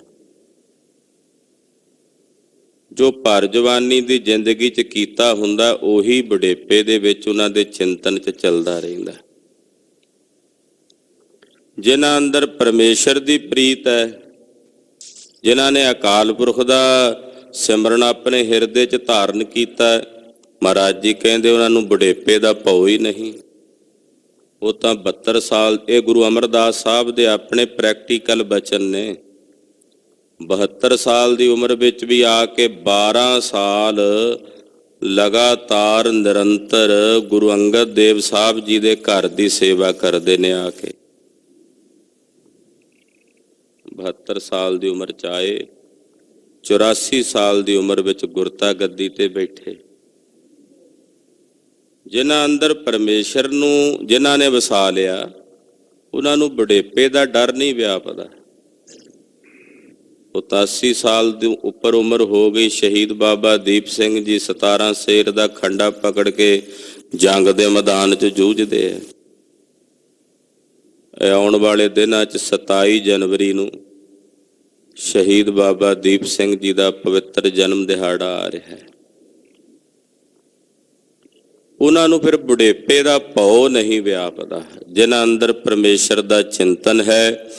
ਜੋ ਭਰ ਜਵਾਨੀ ਦੀ ਜ਼ਿੰਦਗੀ 'ਚ ਕੀਤਾ ਹੁੰਦਾ ਉਹੀ ਬੁਢੇਪੇ ਦੇ ਵਿੱਚ ਉਹਨਾਂ ਦੇ ਚਿੰਤਨ 'ਚ ਚੱਲਦਾ ਰਹਿੰਦਾ। ਜਿਨ੍ਹਾਂ ਅੰਦਰ ਪਰਮੇਸ਼ਰ ਦੀ ਪ੍ਰੀਤ ਹੈ, ਜਿਨ੍ਹਾਂ ਨੇ ਅਕਾਲ ਪੁਰਖ ਦਾ ਸਿਮਰਨ ਆਪਣੇ ਹਿਰਦੇ 'ਚ ਧਾਰਨ ਕੀਤਾ, ਮਹਾਰਾਜ ਜੀ ਕਹਿੰਦੇ ਉਹਨਾਂ ਨੂੰ ਬੁਢੇਪੇ ਦਾ ਭਉ ਹੀ ਨਹੀਂ। ਉਹ ਤਾਂ 72 ਸਾਲ, ਇਹ ਗੁਰੂ ਅਮਰਦਾਸ ਸਾਹਿਬ ਦੇ ਆਪਣੇ ਪ੍ਰੈਕਟੀਕਲ ਬਚਨ ਨੇ। 72 ਸਾਲ ਦੀ ਉਮਰ ਵਿੱਚ ਵੀ ਆ ਕੇ 12 ਸਾਲ ਲਗਾਤਾਰ ਨਿਰੰਤਰ ਗੁਰੂ ਅੰਗਦ ਦੇਵ ਸਾਹਿਬ ਜੀ ਦੇ ਘਰ ਦੀ ਸੇਵਾ ਕਰਦੇ ਨੇ। ਆ ਕੇ 72 ਸਾਲ ਦੀ ਉਮਰ 'ਚ ਆਏ, 84 ਸਾਲ ਦੀ ਉਮਰ ਵਿੱਚ ਗੁਰਤਾ ਗੱਦੀ ਤੇ ਬੈਠੇ। ਜਿਨ੍ਹਾਂ ਅੰਦਰ ਪਰਮੇਸ਼ਰ ਨੂੰ ਜਿਨ੍ਹਾਂ ਨੇ ਵਸਾ ਲਿਆ, ਉਹਨਾਂ ਨੂੰ ਬੁਢੇਪੇ ਦਾ ਡਰ ਨਹੀਂ ਵਿਆਪਦਾ। 87 ਸਾਲ ਦੀ ਉੱਪਰ ਉਮਰ ਹੋ ਗਈ। ਸ਼ਹੀਦ ਬਾਬਾ ਦੀਪ ਸਿੰਘ ਜੀ 17 ਸ਼ੇਰ ਦਾ ਖੰਡਾ ਪਕੜ ਕੇ ਜੰਗ ਦੇ ਮੈਦਾਨ 'ਚ ਜੂਝਦੇ ਆ। ਆਉਣ ਵਾਲੇ ਦਿਨਾਂ 'ਚ 27 ਜਨਵਰੀ ਨੂੰ ਸ਼ਹੀਦ ਬਾਬਾ ਦੀਪ ਸਿੰਘ ਜੀ ਦਾ ਪਵਿੱਤਰ ਜਨਮ ਦਿਹਾੜਾ ਆ ਰਿਹਾ ਹੈ। ਉਹਨਾਂ ਨੂੰ ਫਿਰ ਬੁਢੇਪੇ ਦਾ ਭਉ ਨਹੀਂ ਵਿਆਪਦਾ। ਜਿਨ੍ਹਾਂ ਅੰਦਰ ਪਰਮੇਸ਼ਰ ਦਾ ਚਿੰਤਨ ਹੈ,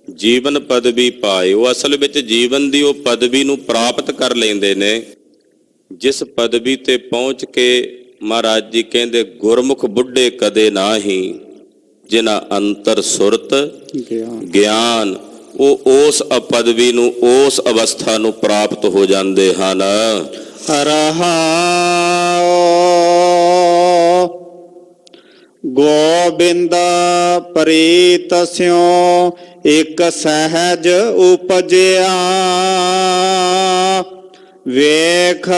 ਜੀਵਨ ਪਦਵੀ ਪਾਏ, ਉਹ ਅਸਲ ਵਿੱਚ ਜੀਵਨ ਦੀ ਉਹ ਪਦਵੀ ਨੂੰ ਪ੍ਰਾਪਤ ਕਰ ਲੈਂਦੇ ਨੇ ਜਿਸ ਪਦਵੀ ਤੇ ਪਹੁੰਚ ਕੇ ਮਹਾਰਾਜ ਜੀ ਕਹਿੰਦੇ ਗੁਰਮੁਖ ਬੁੱਢੇ ਕਦੇ ਨਾਹੀਂ, ਜਿਨ੍ਹਾਂ ਅੰਤਰ ਸੁਰਤ ਗਿਆਨ, ਉਹ ਉਸ ਪਦਵੀ ਨੂੰ, ਉਸ ਅਵਸਥਾ ਨੂੰ ਪ੍ਰਾਪਤ ਹੋ ਜਾਂਦੇ ਹਨ। ਰਹਾਉ ਗੋਬਿੰਦ ਪ੍ਰੀਤ ਸਿਉ ਇਕ ਸਹਿਜ ਉਪਜਿਆ, ਵੇਖ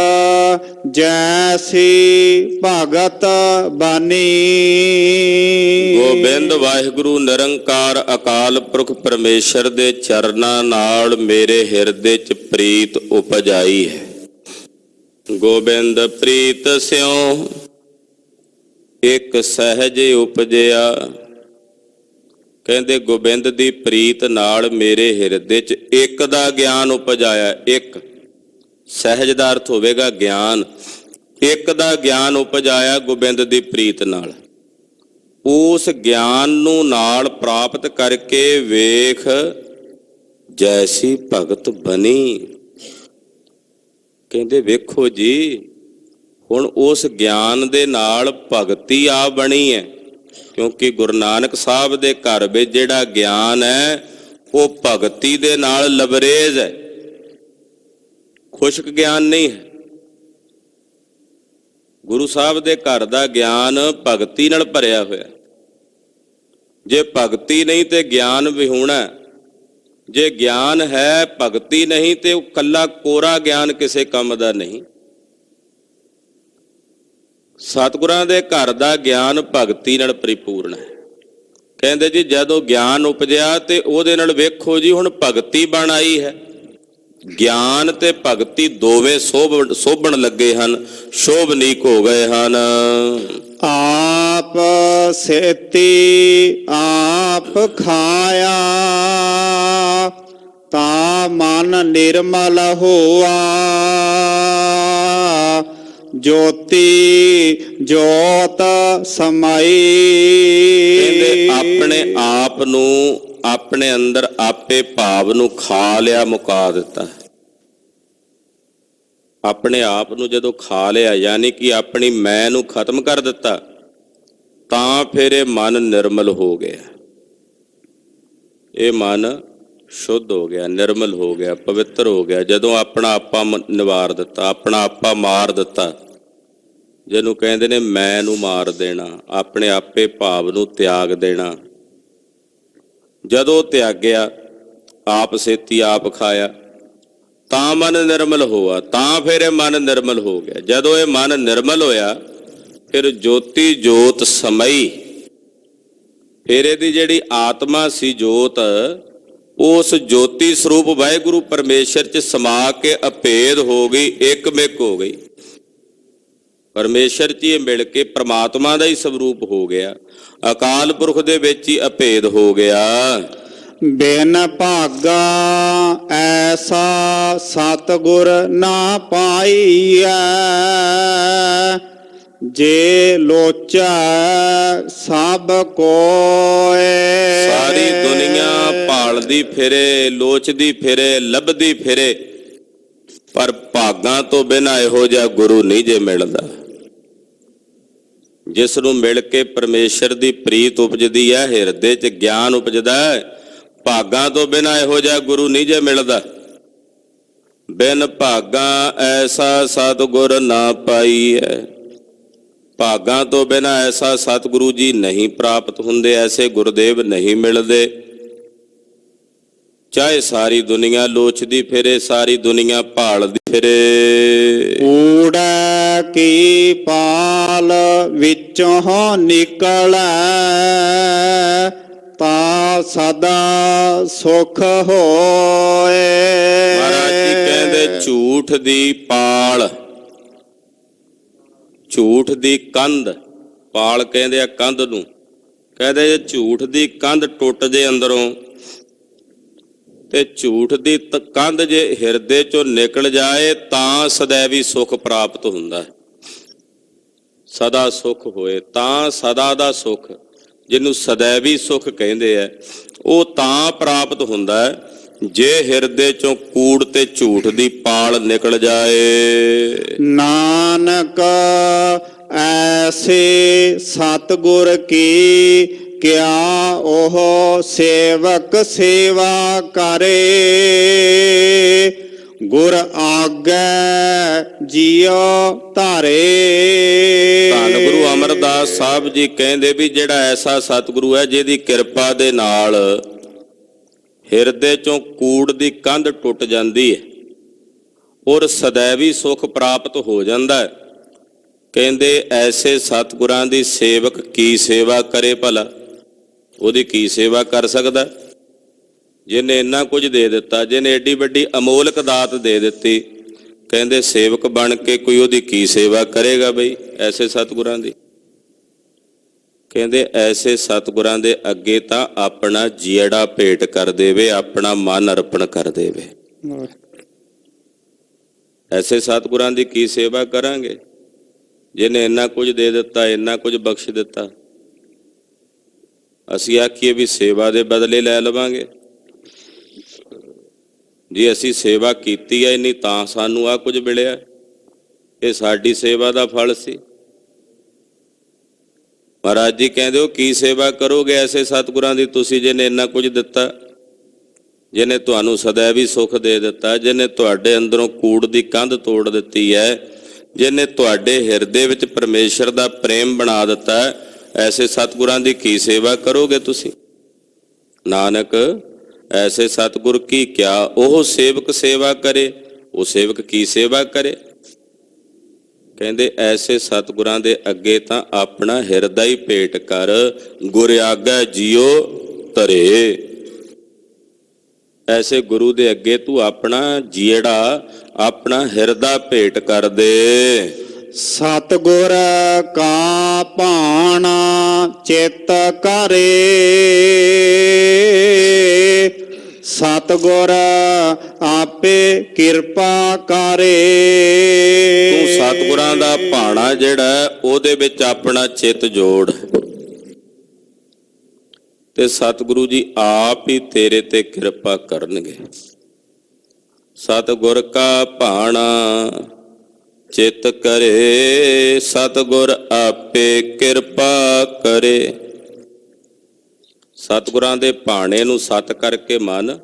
ਜੈਸੀ ਭਗਤ ਬਾਣੀ। ਗੋਬਿੰਦ ਵਾਹਿਗੁਰੂ ਨਿਰੰਕਾਰ ਅਕਾਲ ਪੁਰਖ ਪਰਮੇਸ਼ਰ ਦੇ ਚਰਨਾਂ ਨਾਲ ਮੇਰੇ ਹਿਰਦੇ 'ਚ ਪ੍ਰੀਤ ਉਪਜਾਈ ਹੈ। ਗੋਬਿੰਦ ਪ੍ਰੀਤ ਸਿਉ ਇੱਕ ਸਹਿਜ ਉਪਜਿਆ। ਕਹਿੰਦੇ ਗੋਬਿੰਦ ਦੀ ਪ੍ਰੀਤ ਨਾਲ ਮੇਰੇ ਹਿਰਦੇ 'ਚ ਇੱਕ ਦਾ ਗਿਆਨ ਉਪਜਾਇਆ। ਇੱਕ ਸਹਿਜ ਦਾ ਅਰਥ ਹੋਵੇਗਾ ਗਿਆਨ। ਇੱਕ ਦਾ ਗਿਆਨ ਉਪਜਾਇਆ ਗੋਬਿੰਦ ਦੀ ਪ੍ਰੀਤ ਨਾਲ। ਉਸ ਗਿਆਨ ਨੂੰ ਨਾਲ ਪ੍ਰਾਪਤ ਕਰਕੇ ਵੇਖ ਜੈਸੀ ਭਗਤ ਬਣੀ। ਕਹਿੰਦੇ ਵੇਖੋ ਜੀ, ਹੁਣ ਉਸ ਗਿਆਨ ਦੇ ਨਾਲ ਭਗਤੀ ਆ ਬਣੀ ਹੈ। ਕਿਉਂਕਿ ਗੁਰੂ ਨਾਨਕ ਸਾਹਿਬ ਦੇ ਘਰ ਵਿੱਚ ਜਿਹੜਾ ਗਿਆਨ ਹੈ ਉਹ ਭਗਤੀ ਦੇ ਨਾਲ ਲਬਰੇਜ਼ ਹੈ, ਖੁਸ਼ਕ ਗਿਆਨ ਨਹੀਂ ਹੈ। ਗੁਰੂ ਸਾਹਿਬ ਦੇ ਘਰ ਦਾ ਗਿਆਨ ਭਗਤੀ ਨਾਲ ਭਰਿਆ ਹੋਇਆ। ਜੇ ਭਗਤੀ ਨਹੀਂ ਤੇ ਗਿਆਨ ਵਿਹੂਣਾ। ਜੇ ਗਿਆਨ ਹੈ ਭਗਤੀ ਨਹੀਂ ਤੇ ਉਹ ਕੱਲਾ ਕੋਰਾ ਗਿਆਨ ਕਿਸੇ ਕੰਮ ਦਾ ਨਹੀਂ। ਸਤਿਗੁਰਾਂ ਦੇ ਘਰ ਦਾ ਗਿਆਨ ਭਗਤੀ ਨਾਲ ਪਰਿਪੂਰਨ ਹੈ। ਕਹਿੰਦੇ ਜੀ ਜਦੋਂ ਗਿਆਨ ਉਪਜਿਆ ਤੇ ਉਹਦੇ ਨਾਲ ਵੇਖੋ ਜੀ ਹੁਣ ਭਗਤੀ ਬਣ ਆਈ ਹੈ। ਗਿਆਨ ਤੇ ਭਗਤੀ ਦੋਵੇਂ ਸੋਭਣ ਲੱਗੇ ਹਨ, ਸ਼ੋਭਨੀਕ ਹੋ ਗਏ ਹਨ। ਆਪ ਸੇਤੀ ਆਪ ਖਾਇਆ, ਤਾ ਮਨ ਨਿਰਮਲ ਹੋਆ, ਜੋਤੀ ਜੋਤ ਸਮਾਈ। ਕਹਿੰਦੇ ਆਪਣੇ ਆਪ ਨੂੰ, ਆਪਣੇ ਅੰਦਰ ਆਪੇ ਭਾਵ ਨੂੰ ਖਾ ਲਿਆ, ਮੁਕਾ ਦਿੱਤਾ। ਆਪਣੇ ਆਪ ਨੂੰ ਜਦੋਂ ਖਾ ਲਿਆ, ਯਾਨੀ ਕਿ ਆਪਣੀ ਮੈਂ ਨੂੰ ਖਤਮ ਕਰ ਦਿੱਤਾ, ਤਾਂ ਫਿਰ ਇਹ ਮਨ ਨਿਰਮਲ ਹੋ ਗਿਆ। ਇਹ ਮਨ ਸ਼ੁੱਧ ਹੋ ਗਿਆ, ਨਿਰਮਲ ਹੋ ਗਿਆ, ਪਵਿੱਤਰ ਹੋ ਗਿਆ। ਜਦੋਂ ਆਪਣਾ ਆਪਾ ਨਿਵਾਰ ਦਿੱਤਾ, ਆਪਣਾ ਆਪਾ ਮਾਰ ਦਿੱਤਾ, ਜਿਹਨੂੰ ਕਹਿੰਦੇ ਨੇ ਮੈਂ ਨੂੰ ਮਾਰ ਦੇਣਾ, ਆਪਣੇ ਆਪੇ ਭਾਵ ਨੂੰ ਤਿਆਗ ਦੇਣਾ। ਜਦੋਂ ਤਿਆਗਿਆ, ਆਪ ਸੇਤੀ ਆਪ ਖਾਇਆ, ਤਾਂ ਮਨ ਨਿਰਮਲ ਹੋਆ, ਤਾਂ ਫਿਰ ਇਹ ਮਨ ਨਿਰਮਲ ਹੋ ਗਿਆ। ਜਦੋਂ ਇਹ ਮਨ ਨਿਰਮਲ ਹੋਇਆ, ਫਿਰ ਜੋਤੀ ਜੋਤ ਸਮਈ। ਫਿਰ ਇਹਦੀ ਜਿਹੜੀ ਆਤਮਾ ਸੀ ਜੋਤ, ਉਸ ਜੋਤੀ ਸਰੂਪ ਵਾਹਿਗੁਰੂ ਪਰਮੇਸ਼ਰ 'ਚ ਸਮਾ ਕੇ ਅਭੇਦ ਹੋ ਗਈ, ਇੱਕਮਿਕ ਹੋ ਗਈ। ਪਰਮੇਸ਼ਰ 'ਚ ਹੀ ਇਹ ਮਿਲ ਕੇ ਪ੍ਰਮਾਤਮਾ ਦਾ ਹੀ ਸਰੂਪ ਹੋ ਗਿਆ, ਅਕਾਲ ਪੁਰਖ ਦੇ ਵਿੱਚ ਹੀ ਅਭੇਦ ਹੋ ਗਿਆ। ਬਿਨ ਭਾਗਾ ਐਸਾ ਸਤਿਗੁਰ ਨਾ ਪਾਈਐ, ਜੇ ਲੋਚੈ ਸਭ ਕੋਇ। ਸਾਰੀ ਦੁਨੀਆ ਭਾਲਦੀ ਫਿਰੇ, ਲੋਚਦੀ ਫਿਰੇ, ਲੱਭਦੀ ਫਿਰੇ, ਪਰ ਭਾਗਾਂ ਤੋਂ ਬਿਨਾਂ ਇਹੋ ਜਿਹਾ ਗੁਰੂ ਨਹੀਂ ਜੇ ਮਿਲਦਾ, ਜਿਸ ਨੂੰ ਮਿਲ ਕੇ ਪਰਮੇਸ਼ਰ ਦੀ ਪ੍ਰੀਤ ਉਪਜਦੀ ਹੈ, ਹਿਰਦੇ 'ਚ ਗਿਆਨ ਉਪਜਦਾ ਹੈ। ਭਾਗਾਂ ਤੋਂ ਬਿਨਾਂ ਇਹੋ ਜਿਹਾ ਗੁਰੂ ਨਹੀਂ ਜੇ ਮਿਲਦਾ। ਬਿਨ ਭਾਗਾਂ ਐਸਾ ਸਤਿਗੁਰ ਨਾ ਪਾਈਐ, ਭਾਗਾਂ ਤੋਂ ਬਿਨਾਂ ਐਸਾ ਸਤਿਗੁਰੂ ਜੀ ਨਹੀਂ ਪ੍ਰਾਪਤ ਹੁੰਦੇ, ਐਸੇ ਗੁਰਦੇਵ ਨਹੀਂ ਮਿਲਦੇ। ਚਾਹੇ ਸਾਰੀ ਦੁਨੀਆ ਲੋਚਦੀ ਫਿਰੇ, ਸਾਰੀ ਦੁਨੀਆ ਭਾਲਦੀ ਫਿਰੇ। ਊੜੈ ਕੀ ਪਾਲ ਵਿੱਚੋਂ ਨਿਕਲੈ, ਤਾਂ ਸਦਾ ਸੁਖ ਹੋਏ। ਮਹਾਰਾਜ ਜੀ ਕਹਿੰਦੇ ਝੂਠ ਦੀ ਪਾਲ, ਝੂਠ ਦੀ ਕੰਧ, ਪਾਲ ਕਹਿੰਦੇ ਆ ਕੰਧ ਨੂੰ, ਕਹਿੰਦੇ ਜੇ ਝੂਠ ਦੀ ਕੰਧ ਟੁੱਟ ਜੇ ਅੰਦਰੋਂ, ਤੇ ਝੂਠ ਦੀ ਕੰਧ ਜੇ ਹਿਰਦੇ ਚੋਂ ਨਿਕਲ ਜਾਏ ਤਾਂ ਸदैवी ਸੁੱਖ ਪ੍ਰਾਪਤ ਹੁੰਦਾ ਹੈ। ਸਦਾ ਸੁੱਖ ਹੋਏ ਤਾਂ ਸਦਾ ਦਾ ਸੁੱਖ, ਜਿਹਨੂੰ ਸदैवी ਸੁੱਖ ਕਹਿੰਦੇ ਆ, ਉਹ ਤਾਂ ਪ੍ਰਾਪਤ ਹੁੰਦਾ ਹੈ ਜੇ ਹਿਰਦੇ ਚੋਂ ਕੂੜ ਤੇ ਝੂਠ ਦੀ ਪਾਲ ਨਿਕਲ ਜਾਏ। ਨਾਨਕ ਐਸੇ ਸਤਿਗੁਰ ਕੀ ਕਿਆ ਉਹ ਸੇਵਕ ਸੇਵਾ ਕਰੇ, ਗੁਰ ਆਗੈ ਜਿਉ ਧਾਰੇ। ਧੰਨ ਗੁਰੂ ਅਮਰਦਾਸ ਸਾਹਿਬ ਜੀ ਕਹਿੰਦੇ ਵੀ ਜਿਹੜਾ ਐਸਾ ਸਤਿਗੁਰੂ ਹੈ ਜਿਹਦੀ ਕਿਰਪਾ ਦੇ ਨਾਲ ਹਿਰਦੇ ਚੋਂ ਕੂੜ ਦੀ ਕੰਧ ਟੁੱਟ ਜਾਂਦੀ ਹੈ ਔਰ ਸदैवी ਸੁੱਖ ਪ੍ਰਾਪਤ ਹੋ ਜਾਂਦਾ ਹੈ, ਕਹਿੰਦੇ ਐਸੇ ਸਤਿਗੁਰਾਂ ਦੀ ਸੇਵਕ ਕੀ ਸੇਵਾ ਕਰੇ ਭਲਾ? ਉਹਦੀ ਕੀ ਸੇਵਾ ਕਰ ਸਕਦਾ ਜਿਹਨੇ ਇੰਨਾ ਕੁਝ ਦੇ ਦਿੱਤਾ, ਜਿਹਨੇ ਏਡੀ ਵੱਡੀ ਅਮੋਲਕ ਦਾਤ ਦੇ ਦਿੱਤੀ? ਕਹਿੰਦੇ ਸੇਵਕ ਬਣ ਕੇ ਕੋਈ ਉਹਦੀ ਕੀ ਸੇਵਾ ਕਰੇਗਾ ਬਈ ਐਸੇ ਸਤਿਗੁਰਾਂ ਦੀ? ਕਹਿੰਦੇ ਐਸੇ ਸਤਿਗੁਰਾਂ ਦੇ ਅੱਗੇ ਤਾਂ ਆਪਣਾ ਜੀੜਾ ਭੇਟ ਕਰ ਦੇਵੇ, ਆਪਣਾ ਮਨ ਅਰਪਣ ਕਰ ਦੇਵੇ। ਐਸੇ ਸਤਿਗੁਰਾਂ ਦੀ ਕੀ ਸੇਵਾ ਕਰਾਂਗੇ ਜਿਹਨੇ ਇੰਨਾ ਕੁਝ ਦੇ ਦਿੱਤਾ, ਇੰਨਾ ਕੁਝ ਬਖਸ਼ ਦਿੱਤਾ? ਅਸੀਂ ਆਖੀਏ ਵੀ ਸੇਵਾ ਦੇ ਬਦਲੇ ਲੈ ਲਵਾਂਗੇ, ਜੇ ਅਸੀਂ ਸੇਵਾ ਕੀਤੀ ਹੈ ਨਹੀਂ ਤਾਂ ਸਾਨੂੰ ਆਹ ਕੁਝ ਮਿਲਿਆ, ਇਹ ਸਾਡੀ ਸੇਵਾ ਦਾ ਫਲ ਸੀ। ਮਹਾਰਾਜ ਜੀ ਕਹਿੰਦੇ ਹੋ ਕੀ ਸੇਵਾ ਕਰੋਗੇ ਐਸੇ ਸਤਿਗੁਰਾਂ ਦੀ ਤੁਸੀਂ ਜਿਹਨੇ ਇੰਨਾ ਕੁਝ ਦਿੱਤਾ, ਜਿਹਨੇ ਤੁਹਾਨੂੰ ਸदैवी ਸੁੱਖ ਦੇ ਦਿੱਤਾ, ਜਿਹਨੇ ਤੁਹਾਡੇ ਅੰਦਰੋਂ ਕੂੜ ਦੀ ਕੰਧ ਤੋੜ ਦਿੱਤੀ ਹੈ, ਜਿਹਨੇ ਤੁਹਾਡੇ ਹਿਰਦੇ ਵਿੱਚ ਪਰਮੇਸ਼ਰ ਦਾ ਪ੍ਰੇਮ ਬਣਾ ਦਿੱਤਾ ਹੈ, ਐਸੇ ਸਤਿਗੁਰਾਂ ਦੀ ਕੀ ਸੇਵਾ ਕਰੋਗੇ ਤੁਸੀਂ? ਨਾਨਕ ਐਸੇ ਸਤਿਗੁਰ ਕੀ ਕਿਆ ਉਹ ਸੇਵਕ ਸੇਵਾ ਕਰੇ, ਉਹ ਸੇਵਕ ਕੀ ਸੇਵਾ ਕਰੇ? ਕਹਿੰਦੇ ਐਸੇ ਸਤਿਗੁਰਾਂ ਦੇ ਅੱਗੇ ਤਾਂ ਆਪਣਾ ਹਿਰਦਾ ਹੀ ਭੇਟ ਕਰ, ਗੁਰ ਆਗੈ ਜਿਉ ਧਰੇ। ਐਸੇ ਗੁਰੂ ਦੇ ਅੱਗੇ ਤੂੰ ਆਪਣਾ ਜੀੜਾ, ਆਪਣਾ ਹਿਰਦਾ ਭੇਟ ਕਰ ਦੇ। ਸਤਿਗੁਰ ਕਾ ਭਾਣਾ ਚਿਤ ਕਰੇ, ਸਤਿਗੁਰ ਆਪੇ ਕਿਰਪਾ ਕਰੇ। ਤੂੰ ਸਤਿਗੁਰਾਂ ਦਾ ਭਾਣਾ ਜਿਹੜਾ ਉਹਦੇ ਵਿੱਚ ਆਪਣਾ ਚਿੱਤ ਜੋੜ, ਤੇ ਸਤਿਗੁਰੂ ਜੀ ਆਪ ਹੀ ਤੇਰੇ ਤੇ ਕਿਰਪਾ ਕਰਨਗੇ। ਸਤਿਗੁਰ ਕਾ ਭਾਣਾ ਚਿਤ ਕਰੇ, ਸਤਿਗੁਰ ਆਪੇ ਕਿਰਪਾ ਕਰੇ। ਸਤਿਗੁਰਾਂ ਦੇ ਭਾਣੇ ਨੂੰ ਸਤ ਕਰਕੇ ਮੰਨ,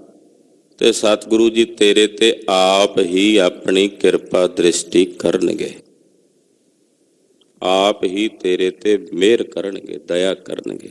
ਤੇ ਸਤਿਗੁਰੂ ਜੀ ਤੇਰੇ ਤੇ ਆਪ ਹੀ ਆਪਣੀ ਕਿਰਪਾ ਦ੍ਰਿਸ਼ਟੀ ਕਰਨਗੇ, ਆਪ ਹੀ ਤੇਰੇ ਤੇ ਮਿਹਰ ਕਰਨਗੇ, ਦਇਆ ਕਰਨਗੇ।